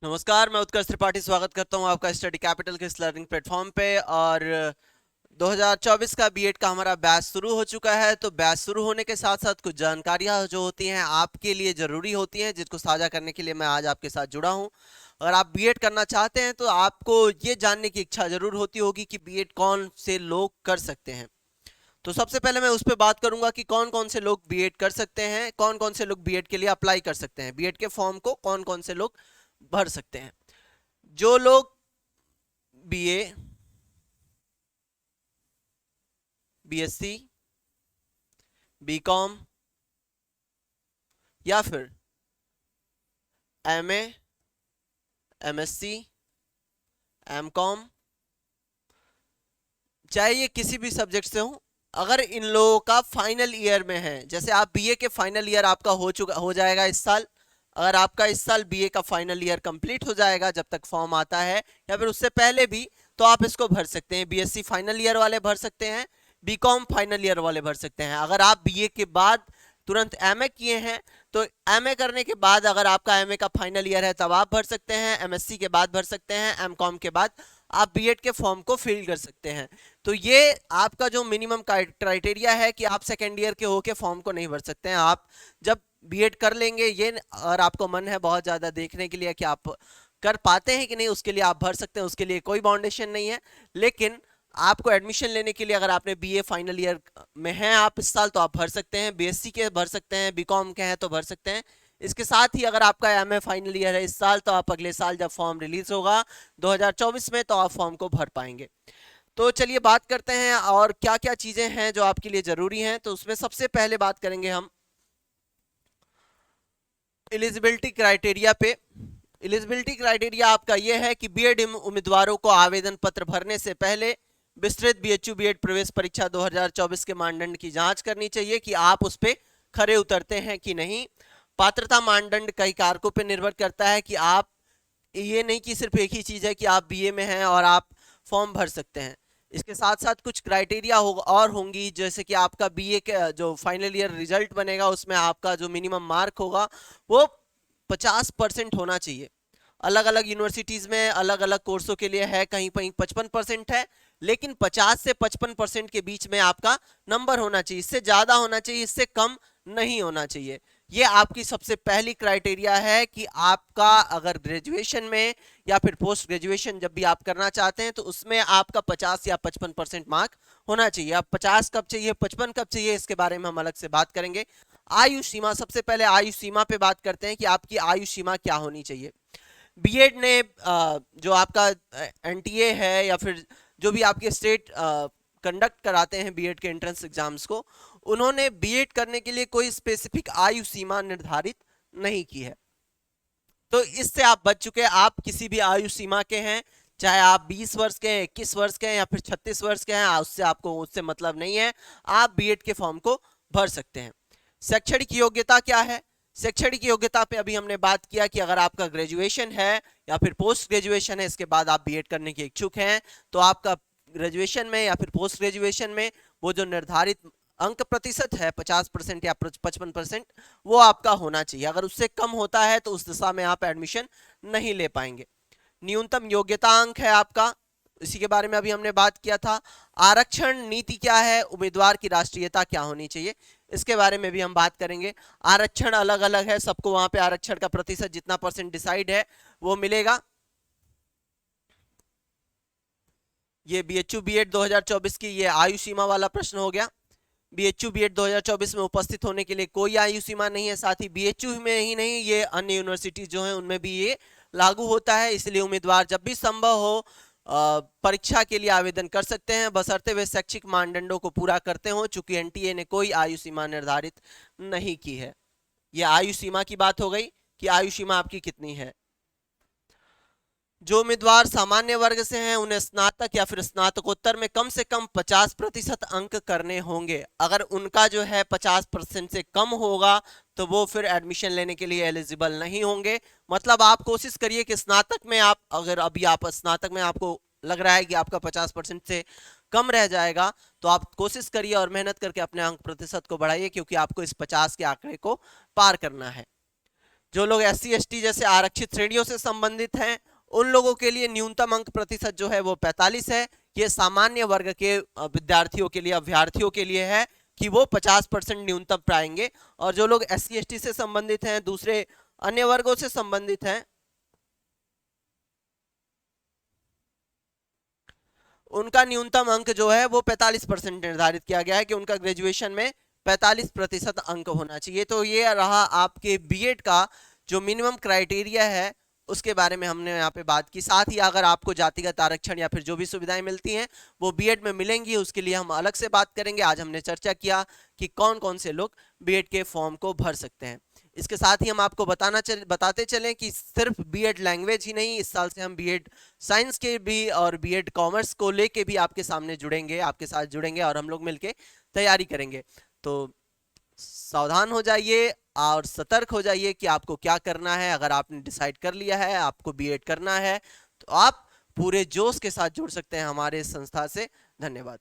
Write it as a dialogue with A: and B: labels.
A: नमस्कार, मैं उत्कर्ष त्रिपाठी स्वागत करता हूं आपका स्टडी कैपिटल के इस लर्निंग प्लेटफॉर्म पे। और 2024 का बीएड का हमारा बैच शुरू हो चुका है। तो बैच शुरू होने के साथ साथ कुछ जानकारियां जो होती हैं आपके लिए ज़रूरी होती हैं, जिसको साझा करने के लिए मैं आज आपके साथ जुड़ा हूं। अगर आप बीएड करना चाहते हैं तो आपको ये जानने की इच्छा ज़रूर होती होगी कि बीएड कौन से लोग कर सकते हैं। तो सबसे पहले मैं उस पर बात करूंगा कि कौन कौन से लोग बीएड कर सकते हैं, कौन कौन से लोग बीएड के लिए अप्लाई कर सकते हैं, बीएड के फॉर्म को कौन कौन से लोग भर सकते हैं। जो लोग बीए, बीएससी, बीकॉम या फिर एमए, एमएससी, एमकॉम, चाहे ये किसी भी सब्जेक्ट से हो, अगर इन लोगों का फाइनल ईयर में है, जैसे आप बीए के फाइनल ईयर आपका हो जाएगा इस साल। अगर आपका इस साल बीए का फाइनल ईयर कंप्लीट हो जाएगा जब तक फॉर्म आता है, या फिर उससे पहले भी, तो आप इसको भर सकते हैं। बीएससी फाइनल ईयर वाले भर सकते हैं, बीकॉम फाइनल ईयर वाले भर सकते हैं। अगर आप बीए के बाद तुरंत एमए किए हैं तो एमए करने के बाद अगर आपका एमए का फाइनल ईयर है तब आप भर सकते हैं, एमएससी के बाद भर सकते हैं, एमकॉम के बाद आप बीएड के फॉर्म को फिल कर सकते हैं। तो ये आपका जो मिनिमम क्राइटेरिया है कि आप सेकेंड ईयर के होके फॉर्म को नहीं भर सकते हैं। आप जब बीएड कर लेंगे, ये अगर आपको मन है बहुत ज़्यादा देखने के लिए कि आप कर पाते हैं कि नहीं, उसके लिए आप भर सकते हैं, उसके लिए कोई बाउंडेशन नहीं है। लेकिन आपको एडमिशन लेने के लिए अगर आपने बीए फाइनल ईयर में हैं आप इस साल, तो आप भर सकते हैं। बीएससी के भर सकते हैं, बीकॉम के हैं तो भर सकते हैं। इसके साथ ही अगर आपका एमए फाइनल ईयर है इस साल, तो आप अगले साल जब फॉर्म रिलीज होगा 2024 में, तो आप फॉर्म को भर पाएंगे। तो चलिए बात करते हैं और क्या क्या चीज़ें हैं जो आपके लिए ज़रूरी हैं। तो उसमें सबसे पहले बात करेंगे हम एलिजिबिलिटी क्राइटेरिया पे। एलिजिबिलिटी क्राइटेरिया आपका यह है कि बीएड उम्मीदवारों को आवेदन पत्र भरने से पहले विस्तृत बीएचयू बीएड प्रवेश परीक्षा 2024 के मानदंड की जांच करनी चाहिए कि आप उस पर खरे उतरते हैं कि नहीं। पात्रता मानदंड कई कारकों पर निर्भर करता है कि आप, ये नहीं कि सिर्फ एक ही चीज़ है कि आप बीए में हैं और आप फॉर्म भर सकते हैं। इसके साथ साथ कुछ क्राइटेरिया और होंगी, जैसे कि आपका बीए के जो फाइनल ईयर रिजल्ट बनेगा उसमें आपका जो मिनिमम मार्क होगा वो 50% होना चाहिए। अलग अलग यूनिवर्सिटीज़ में अलग अलग कोर्सों के लिए है, कहीं कहीं 55% है, लेकिन 50 से 55% के बीच में आपका नंबर होना चाहिए। इससे ज़्यादा होना चाहिए, इससे कम नहीं होना चाहिए। ये आपकी सबसे पहली क्राइटेरिया है कि आपका अगर ग्रेजुएशन में या फिर पोस्ट ग्रेजुएशन जब भी आप करना चाहते हैं तो उसमें आपका 50 या 55% मार्क होना चाहिए। अब 50 कब चाहिए, 55 कब चाहिए, इसके बारे में हम अलग से बात करेंगे। आयु सीमा, सबसे पहले आयु सीमा पे बात करते हैं कि आपकी आयु सीमा क्या होनी चाहिए। बीएड ने जो आपका एनटीए है या फिर जो भी आपके स्टेट कंडक्ट कराते हैं बीएड के एंट्रेंस एग्जाम्स को, उन्होंने बीएड करने के लिए कोई स्पेसिफिक आयु सीमा निर्धारित नहीं की है। तो इससे आप बच चुके हैं। आप किसी भी आयु सीमा के हैं, चाहे आप 20 वर्ष के हैं, 21 वर्ष के हैं या फिर 36 वर्ष के हैं, उससे आपको उससे मतलब नहीं है। आप बीएड के फॉर्म को भर सकते हैं। शैक्षणिक योग्यता क्या है? शैक्षणिक योग्यता पे अभी हमने बात किया कि अगर आपका ग्रेजुएशन है या फिर पोस्ट ग्रेजुएशन है, इसके बाद आप बीएड करने के इच्छुक हैं, तो आपका ग्रेजुएशन में या फिर पोस्ट ग्रेजुएशन में वो जो निर्धारित अंक प्रतिशत है 50% या 55%, वो आपका होना चाहिए। अगर उससे कम होता है तो उस दिशा में आप एडमिशन नहीं ले पाएंगे। न्यूनतम योग्यता अंक है आपका, इसी के बारे में अभी हमने बात किया था। आरक्षण नीति क्या है? उम्मीदवार की राष्ट्रीयता क्या होनी चाहिए, इसके बारे में भी हम बात करेंगे। आरक्षण अलग अलग है, सबको वहां पे आरक्षण का प्रतिशत जितना परसेंट डिसाइड है वो मिलेगा। ये बीएचयू बीएड 2024 की ये आयु सीमा वाला प्रश्न हो गया। बीएचयू बीएड 2024 में उपस्थित होने के लिए कोई आयु सीमा नहीं है। साथ ही बीएचयू में ही नहीं, ये अन्य यूनिवर्सिटी जो है उनमें भी ये लागू होता है। इसलिए उम्मीदवार जब भी संभव हो परीक्षा के लिए आवेदन कर सकते हैं, बशर्ते वे शैक्षिक मानदंडों को पूरा करते हों। चूंकि एनटीए ने कोई आयु सीमा निर्धारित नहीं की है। यह आयु सीमा की बात हो गई कि आयु सीमा आपकी कितनी है। जो उम्मीदवार सामान्य वर्ग से हैं उन्हें स्नातक या फिर स्नातकोत्तर में कम से कम 50% अंक करने होंगे। अगर उनका जो है 50% से कम होगा तो वो फिर एडमिशन लेने के लिए एलिजिबल नहीं होंगे। मतलब आप कोशिश करिए कि स्नातक में आप, अगर अभी आप स्नातक में आपको लग रहा है कि आपका 50% से कम रह जाएगा, तो आप कोशिश करिए और मेहनत करके अपने अंक प्रतिशत को बढ़ाइए, क्योंकि आपको इस 50 के आंकड़े को पार करना है। जो लोग SC ST जैसे आरक्षित श्रेणियों से संबंधित हैं उन लोगों के लिए न्यूनतम अंक प्रतिशत जो है वो 45 है। ये सामान्य वर्ग के विद्यार्थियों के लिए, अभ्यर्थियों के लिए है कि वो 50% न्यूनतम पाएंगे। और जो लोग SC ST से संबंधित हैं, दूसरे अन्य वर्गों से संबंधित हैं, उनका न्यूनतम अंक जो है वो 45% निर्धारित किया गया है कि उनका ग्रेजुएशन में 45% अंक होना चाहिए। तो ये रहा आपके बीएड का जो मिनिमम क्राइटेरिया है उसके बारे में हमने यहाँ पे बात की। साथ ही अगर आपको जातिगत आरक्षण या फिर जो भी सुविधाएं मिलती हैं वो बीएड में मिलेंगी, उसके लिए हम अलग से बात करेंगे। आज हमने चर्चा किया कि कौन कौन से लोग बीएड के फॉर्म को भर सकते हैं। इसके साथ ही हम आपको बताते चलें कि सिर्फ बीएड लैंग्वेज ही नहीं, इस साल से हम बीएड साइंस के भी और बीएड कॉमर्स को लेके भी आपके सामने जुड़ेंगे, आपके साथ जुड़ेंगे और हम लोग मिलके तैयारी करेंगे। तो सावधान हो जाइए और सतर्क हो जाइए कि आपको क्या करना है। अगर आपने डिसाइड कर लिया है आपको बीएड करना है तो आप पूरे जोश के साथ जुड़ सकते हैं हमारे संस्था से। धन्यवाद।